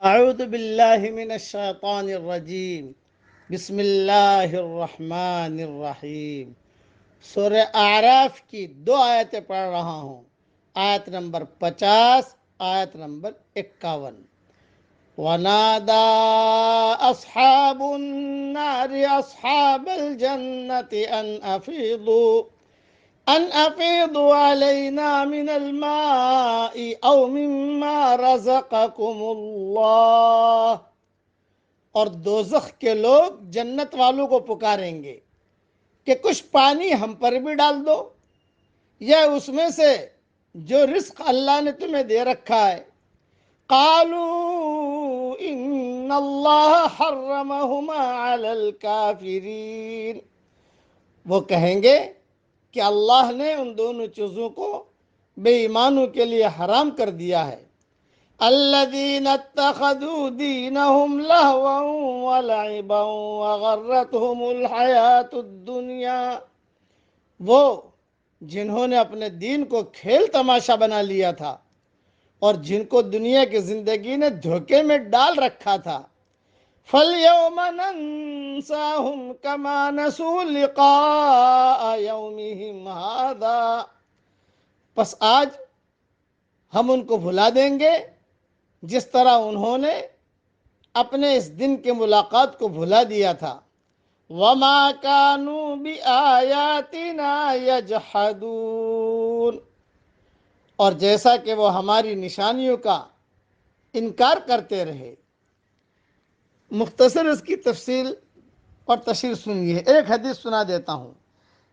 اعوذ باللہ من الشیطان الرجیم بسم اللہ الرحمن الرحیم۔ سورہ اعراف کی 2 آیتیں پڑھ رہا ہوں، آیت نمبر 50، آیت نمبر 51۔ وَنَادَى أَصْحَابُ النَّارِ أَصْحَابَ الْجَنَّةِ أَنْ أَفِيضُوا عَلَيْنَا مِنَ الْمَاءِ أَوْ مِمَّا رَزَقَكُمُ اللَّهُ۔ اور دوزخ کے لوگ جنت والوں کو پکاریں گے کہ کچھ پانی ہم پر بھی ڈال دو، یا اس میں سے جو رزق اللہ نے تمہیں دے رکھا ہے۔ قالوا ان اللہ حرمہما علی الکافرین، وہ کہیں گے کہ اللہ نے ان دونوں چیزوں کو بے ایمانوں کے لیے حرام کر دیا ہے۔ الذین اتخذوا دینہم لہوا ولعبا وغرتہم الحیاۃ الدنیا، وہ جنہوں نے اپنے دین کو کھیل تماشا بنا لیا تھا اور جن کو دنیا کی زندگی نے دھوکے میں ڈال رکھا تھا۔ فَالْيَوْمَ نَنْسَاهُمْ كَمَا نَسُوا لِقَاءَ يَوْمِهِمْ هَذَا، پس آج ہم ان کو بھلا دیں گے جس طرح انہوں نے اپنے اس دن کی ملاقات کو بھلا دیا تھا۔ وَمَا كَانُوا بِآيَاتِنَا يَجْحَدُونَ، اور جیسا کہ وہ ہماری نشانیوں کا انکار کرتے رہے۔ مختصر اس کی تفصیل اور تشریح سنیے۔ ایک حدیث سنا دیتا ہوں۔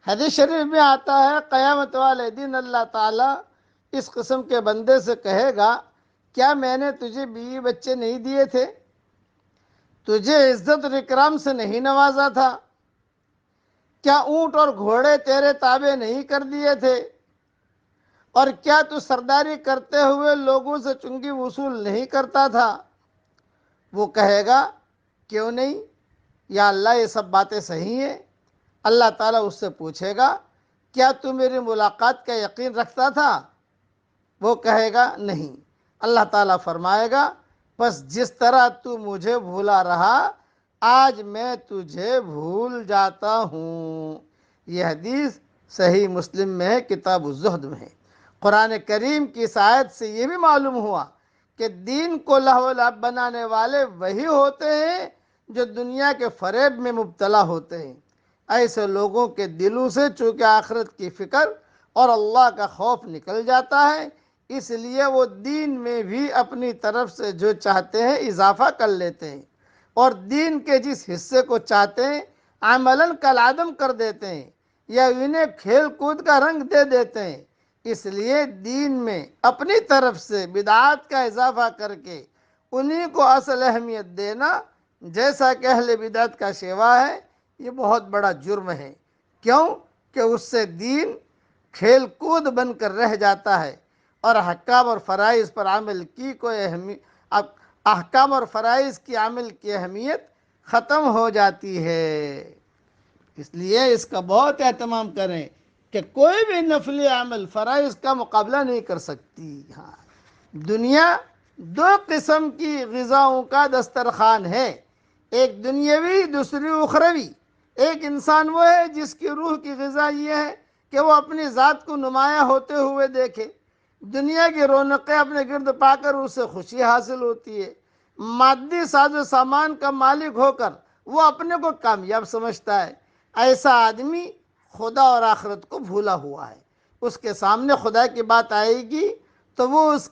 حدیث شریف میں آتا ہے، قیامت والے دن اللہ تعالیٰ اس قسم کے بندے سے کہے گا، کیا میں نے تجھے بیوی بچے نہیں دیے تھے؟ تجھے عزت اور اکرام سے نہیں نوازا تھا؟ کیا اونٹ اور گھوڑے تیرے تابع نہیں کر دیے تھے؟ اور کیا تو سرداری کرتے ہوئے لوگوں سے چنگی وصول نہیں کرتا تھا؟ وہ کہے گا، کیوں نہیں یا اللہ، یہ سب باتیں صحیح ہیں۔ اللہ تعالیٰ اس سے پوچھے گا، کیا تو میری ملاقات کا یقین رکھتا تھا؟ وہ کہے گا نہیں۔ اللہ تعالیٰ فرمائے گا، بس جس طرح تو مجھے بھولا رہا، آج میں تجھے بھول جاتا ہوں۔ یہ حدیث صحیح مسلم میں ہے، کتاب الزہد میں ہے۔ قرآن کریم کی اس آیت سے یہ بھی معلوم ہوا کہ دین کو لہو و لعب بنانے والے وہی ہوتے ہیں جو دنیا کے فریب میں مبتلا ہوتے ہیں۔ ایسے لوگوں کے دلوں سے چونکہ آخرت کی فکر اور اللہ کا خوف نکل جاتا ہے، اس لیے وہ دین میں بھی اپنی طرف سے جو چاہتے ہیں اضافہ کر لیتے ہیں، اور دین کے جس حصے کو چاہتے ہیں عملاً کالعدم کر دیتے ہیں، یا انہیں کھیل کود کا رنگ دے دیتے ہیں۔ اس لیے دین میں اپنی طرف سے بدعات کا اضافہ کر کے انہی کو اصل اہمیت دینا، جیسا کہ اہل بدعت کا شیوا ہے، یہ بہت بڑا جرم ہے۔ کیوں کہ اس سے دین کھیل کود بن کر رہ جاتا ہے، اور احکام اور فرائض پر عمل کی احکام اور فرائض کی عمل کی اہمیت ختم ہو جاتی ہے۔ اس لیے اس کا بہت اہتمام کریں کہ کوئی بھی نفلی عمل فرائض کا مقابلہ نہیں کر سکتی۔ ہاں، دنیا 2 قسم کی غذاؤں کا دسترخوان ہے، ایک دنیاوی، دوسری اخروی۔ ایک انسان وہ ہے جس کی روح کی غذا یہ ہے کہ وہ اپنی ذات کو نمایاں ہوتے ہوئے دیکھے، دنیا کی رونقیں اپنے گرد پا کر اسے خوشی حاصل ہوتی ہے، مادی ساز و سامان کا مالک ہو کر وہ اپنے کو کامیاب سمجھتا ہے۔ ایسا آدمی خدا اور آخرت کو بھولا ہوا ہے۔ اس کے سامنے خدا کی بات آئے گی تو وہ اس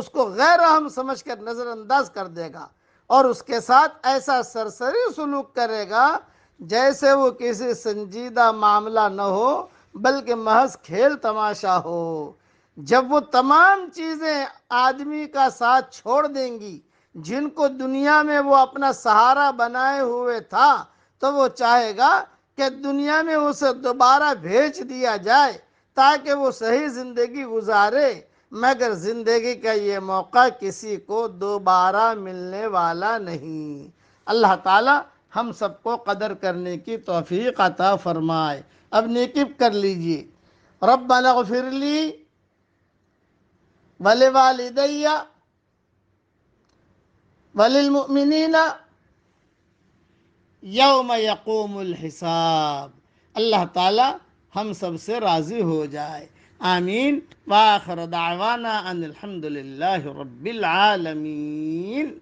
کو غیر اہم سمجھ کر نظر انداز کر دے گا، اور اس کے ساتھ ایسا سرسری سلوک کرے گا جیسے وہ کسی سنجیدہ معاملہ نہ ہو بلکہ محض کھیل تماشا ہو۔ جب وہ تمام چیزیں آدمی کا ساتھ چھوڑ دیں گی جن کو دنیا میں وہ اپنا سہارا بنائے ہوئے تھا، تو وہ چاہے گا کہ دنیا میں اسے دوبارہ بھیج دیا جائے تاکہ وہ صحیح زندگی گزارے، مگر زندگی کا یہ موقع کسی کو دوبارہ ملنے والا نہیں۔ اللہ تعالی ہم سب کو قدر کرنے کی توفیق عطا فرمائے۔ اب نیکی کر لیجئے۔ ربنا اغفر لی ولوالدی وللمؤمنین یوم یقوم الحساب۔ اللہ تعالی ہم سب سے راضی ہو جائے، آمین۔ وآخر دعوانا ان الحمد للہ رب العالمین۔